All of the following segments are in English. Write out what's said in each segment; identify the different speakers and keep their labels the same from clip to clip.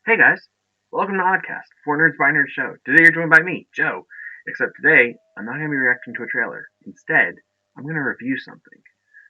Speaker 1: Hey guys, welcome to Oddcast, Four Nerds by Nerds show. Today you're joined by me, Joe. Except today, I'm not going to be reacting to a trailer. Instead, I'm going to review something.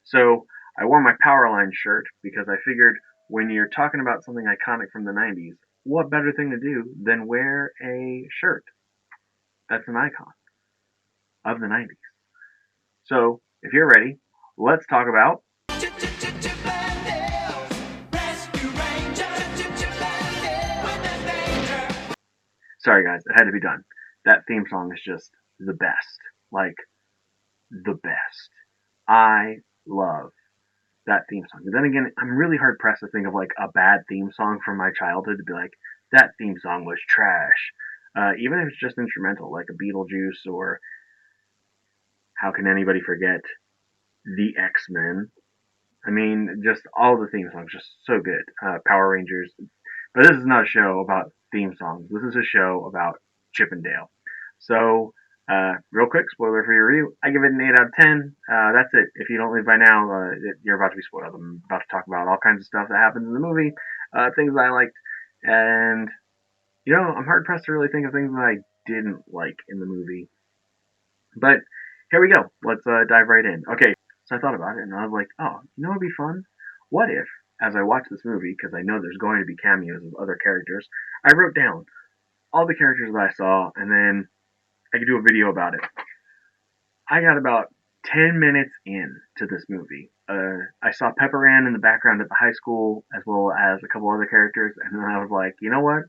Speaker 1: So, I wore my Powerline shirt because I figured when you're talking about something iconic from the 90s, what better thing to do than wear a shirt that's an icon of the 90s? So, if you're ready, let's talk about. Sorry guys, it had to be done. That theme song is just the best. Like, the best. I love that theme song. But then again, I'm really hard pressed to think of like a bad theme song from my childhood to be like, that theme song was trash. Even if it's just instrumental, like a Beetlejuice or how can anybody forget the X-Men? I mean, just all the theme songs, just so good. Power Rangers. But this is not a show about theme songs. This is a show about Chip and Dale. So, real quick, spoiler for your review. I give it an 8 out of 10. That's it. If you don't leave by now, you're about to be spoiled. I'm about to talk about all kinds of stuff that happens in the movie, things that I liked, and, I'm hard pressed to really think of things that I didn't like in the movie. But here we go. Let's dive right in. Okay, so I thought about it, and I was like, oh, it'd be fun? What if, as I watch this movie, because I know there's going to be cameos of other characters, I wrote down all the characters that I saw, and then I could do a video about it. I got about 10 minutes in to this movie. I saw Pepper Ann in the background at the high school, as well as a couple other characters, and then I was like, you know what?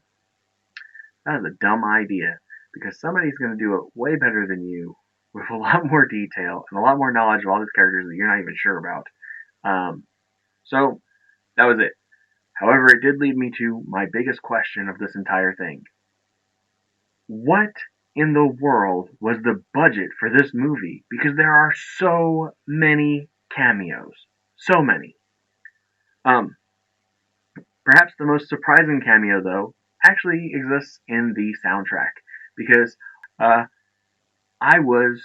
Speaker 1: That is a dumb idea, because somebody's going to do it way better than you, with a lot more detail and a lot more knowledge of all these characters that you're not even sure about. So that was it. However, it did lead me to my biggest question of this entire thing. What in the world was the budget for this movie? Because there are so many cameos. So many. Um, Perhaps the most surprising cameo, though, actually exists in the soundtrack. Because I was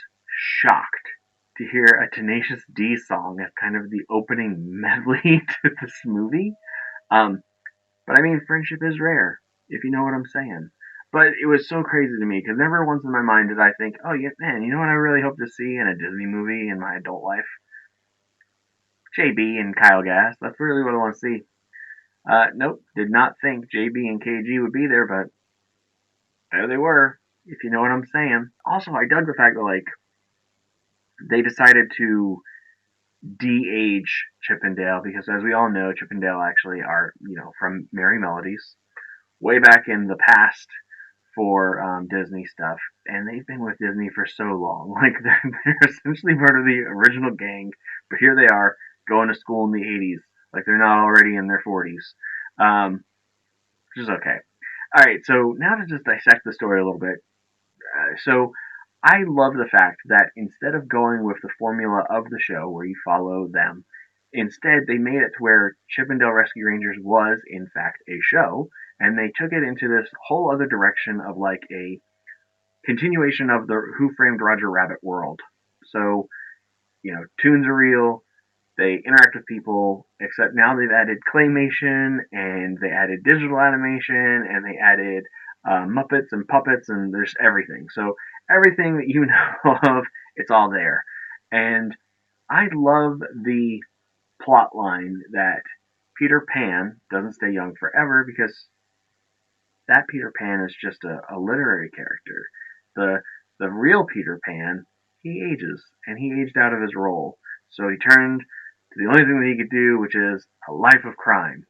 Speaker 1: shocked to hear a Tenacious D song as kind of the opening medley to this movie. Um, but I mean, friendship is rare, if you know what I'm saying. But it was so crazy to me because never once in my mind did I think, oh yeah, man, you know what I really hope to see in a Disney movie in my adult life? JB and Kyle Gass. That's really what I want to see. Nope, did not think JB and KG would be there, but there they were, if you know what I'm saying. Also, I dug the fact that like they decided to de-age Chip and Dale because, as we all know, Chip and Dale actually are from Merry Melodies way back in the past for Disney stuff, and they've been with Disney for so long. Like they're essentially part of the original gang, but here they are going to school in the '80s, like they're not already in their 40s, which is okay. All right, so now to just dissect the story a little bit. So I love the fact that instead of going with the formula of the show where you follow them, instead they made it to where Chip and Dale Rescue Rangers was in fact a show, and they took it into this whole other direction of like a continuation of the Who Framed Roger Rabbit world. So, tunes are real, they interact with people, except now they've added claymation and they added digital animation and they added Muppets and puppets and there's everything. So everything that you know of, it's all there. And I love the plot line that Peter Pan doesn't stay young forever because that Peter Pan is just a literary character. The real Peter Pan, he ages, and he aged out of his role. So he turned to the only thing that he could do, which is a life of crime.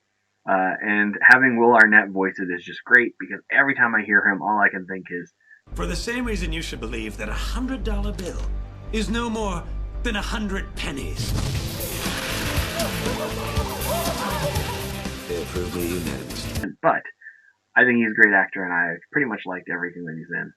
Speaker 1: And having Will Arnett voice it is just great because every time I hear him, all I can think is,
Speaker 2: for the same reason you should believe that $100 bill is no more than 100 pennies.
Speaker 1: but I think he's a great actor, and I pretty much liked everything that he's in.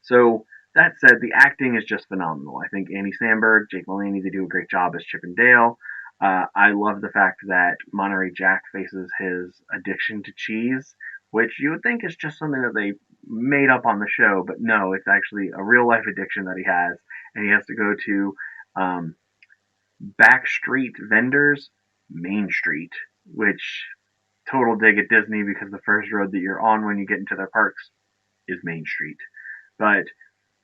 Speaker 1: So that said, the acting is just phenomenal. I think Andy Samberg, Jake Mulaney, they do a great job as Chip and Dale. I love the fact that Monterey Jack faces his addiction to cheese, which you would think is just something that they made up on the show, but no, it's actually a real life addiction that he has, and he has to go to back street vendors, Main Street, which total dig at Disney because the first road that you're on when you get into their parks is Main Street. But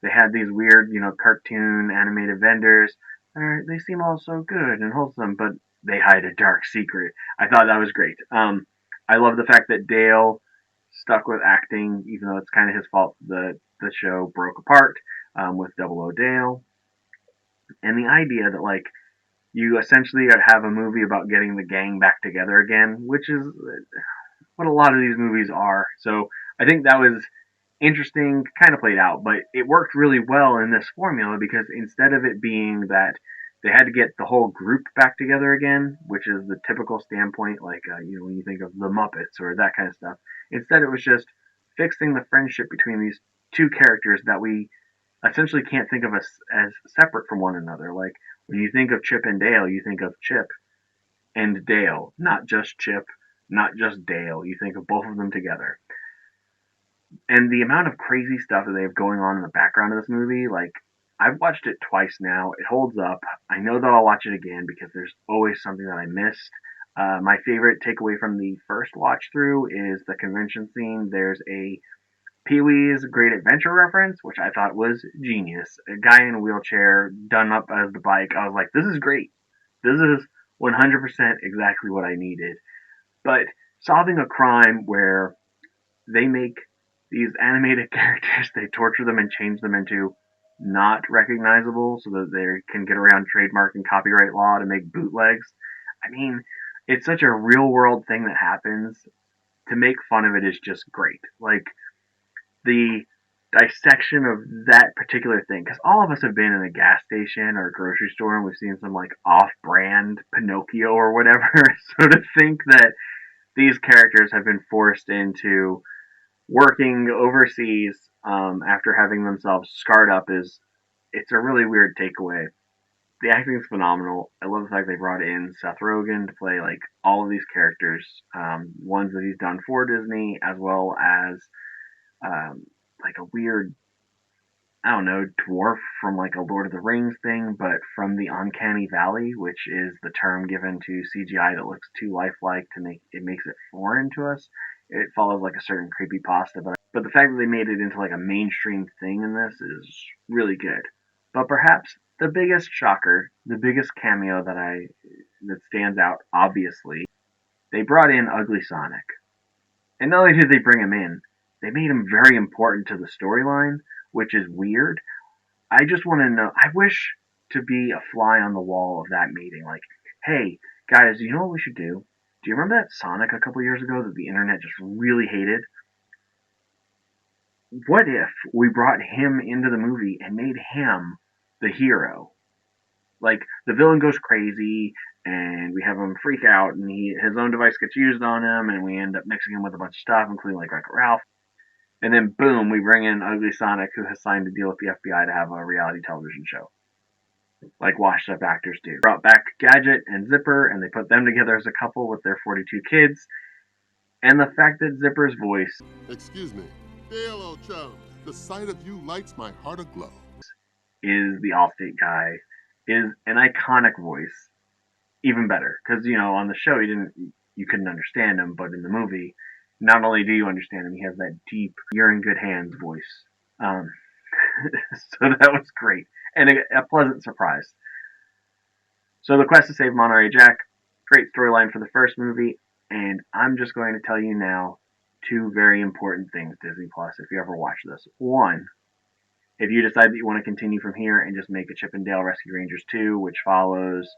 Speaker 1: they had these weird, cartoon animated vendors. They seem all so good and wholesome, but they hide a dark secret. I thought that was great. I love the fact that Dale stuck with acting, even though it's kind of his fault. The show broke apart with Double O Dale, and the idea that like you essentially have a movie about getting the gang back together again, which is what a lot of these movies are. So I think that was interesting, kind of played out, but it worked really well in this formula because instead of it being that they had to get the whole group back together again, which is the typical standpoint, like when you think of the Muppets or that kind of stuff. Instead, it was just fixing the friendship between these two characters that we essentially can't think of as separate from one another. Like when you think of Chip and Dale, you think of Chip and Dale, not just Chip, not just Dale. You think of both of them together. And the amount of crazy stuff that they have going on in the background of this movie, like I've watched it twice now. It holds up. I know that I'll watch it again because there's always something that I missed. My favorite takeaway from the first watch through is the convention scene. There's a Pee Wee's Great Adventure reference, which I thought was genius. A guy in a wheelchair done up as the bike. I was like, this is great. This is 100% exactly what I needed. But solving a crime where they make these animated characters, they torture them and change them into not recognizable so that they can get around trademark and copyright law to make bootlegs. I mean, it's such a real world thing that happens. To make fun of it is just great. Like, the dissection of that particular thing, because all of us have been in a gas station or a grocery store and we've seen some like off-brand Pinocchio or whatever. So to think that these characters have been forced into working overseas after having themselves scarred up it's a really weird takeaway. The acting is phenomenal. I love the fact they brought in Seth Rogen to play like all of these characters, ones that he's done for Disney, as well as um, like a weird, I don't know, dwarf from like a Lord of the Rings thing, but from the Uncanny Valley, which is the term given to CGI that looks too lifelike to make it makes it foreign to us. It follows like a certain creepy pasta, but the fact that they made it into like a mainstream thing in this is really good. But perhaps the biggest shocker, the biggest cameo that stands out, obviously, they brought in Ugly Sonic. And not only did they bring him in, they made him very important to the storyline, which is weird. I just want to know. I wish to be a fly on the wall of that meeting. Like, hey, guys, you know what we should do? Do you remember that Sonic a couple years ago that the internet just really hated? What if we brought him into the movie and made him the hero? Like, the villain goes crazy, and we have him freak out, and his own device gets used on him, and we end up mixing him with a bunch of stuff, including like Wreck-It Ralph. And then boom, we bring in Ugly Sonic, who has signed a deal with the FBI to have a reality television show, like washed up actors do. Brought back Gadget and Zipper, and they put them together as a couple with their 42 kids. And the fact that Zipper's voice,
Speaker 3: excuse me, Dale O'Chum, the sight of you lights my heart aglow,
Speaker 1: is the Allstate guy, is an iconic voice. Even better, because on the show you couldn't understand him, but in the movie, not only do you understand him, he has that deep "you're in good hands" voice. So that was great and a pleasant surprise. So the quest to save Monterey Jack, great storyline for the first movie, and I'm just going to tell you now two very important things, Disney Plus, if you ever watch this. One, if you decide that you want to continue from here and just make a Chip and Dale Rescue Rangers 2, which follows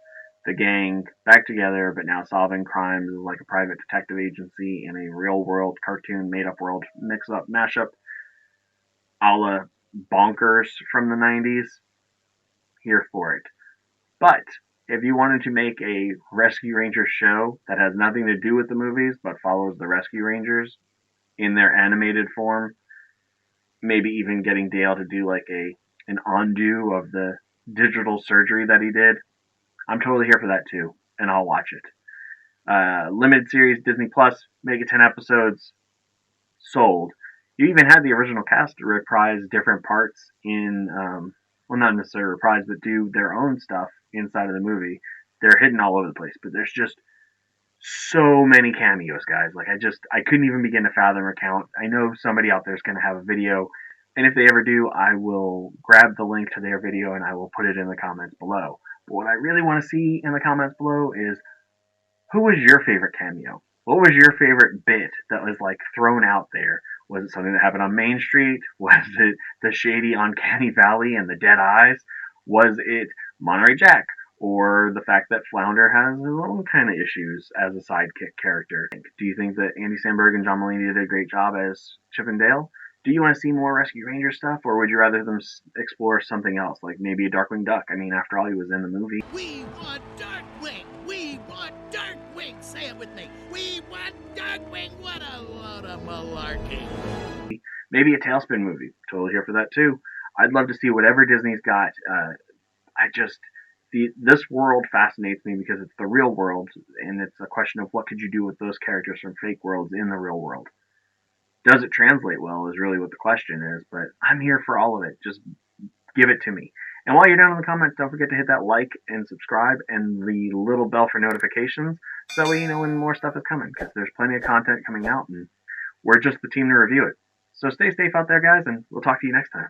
Speaker 1: the gang back together, but now solving crimes like a private detective agency in a real world cartoon made up world mix up mashup, a la Bonkers from the 90s, here for it. But if you wanted to make a Rescue Rangers show that has nothing to do with the movies but follows the Rescue Rangers in their animated form, maybe even getting Dale to do like an undo of the digital surgery that he did, I'm totally here for that too, and I'll watch it. Limited series, Disney Plus, make it 10 episodes, sold. You even had the original cast reprise different parts in, well, not necessarily reprise, but do their own stuff inside of the movie. They're hidden all over the place, but there's just so many cameos, guys. Like I couldn't even begin to fathom or count. I know somebody out there is going to have a video, and if they ever do, I will grab the link to their video and I will put it in the comments below. But what I really want to see in the comments below is, who was your favorite cameo? What was your favorite bit that was like thrown out there? Was it something that happened on Main Street? Was it the shady Uncanny Valley and the dead eyes? Was it Monterey Jack? Or the fact that Flounder has his own kind of issues as a sidekick character? Do you think that Andy Samberg and John Mulaney did a great job as Chip and Dale? Do you want to see more Rescue Ranger stuff, or would you rather them explore something else, like maybe a Darkwing Duck? I mean, after all, he was in the movie.
Speaker 4: We want Darkwing! We want Darkwing! Say it with me! We want Darkwing! What a load of malarkey!
Speaker 1: Maybe a Tailspin movie. Totally here for that too. I'd love to see whatever Disney's got. This world fascinates me because it's the real world, and it's a question of what could you do with those characters from fake worlds in the real world. Does it translate well is really what the question is, but I'm here for all of it. Just give it to me. And while you're down in the comments, don't forget to hit that like and subscribe and the little bell for notifications so that way you know when more stuff is coming, because there's plenty of content coming out and we're just the team to review it. So stay safe out there, guys, and we'll talk to you next time.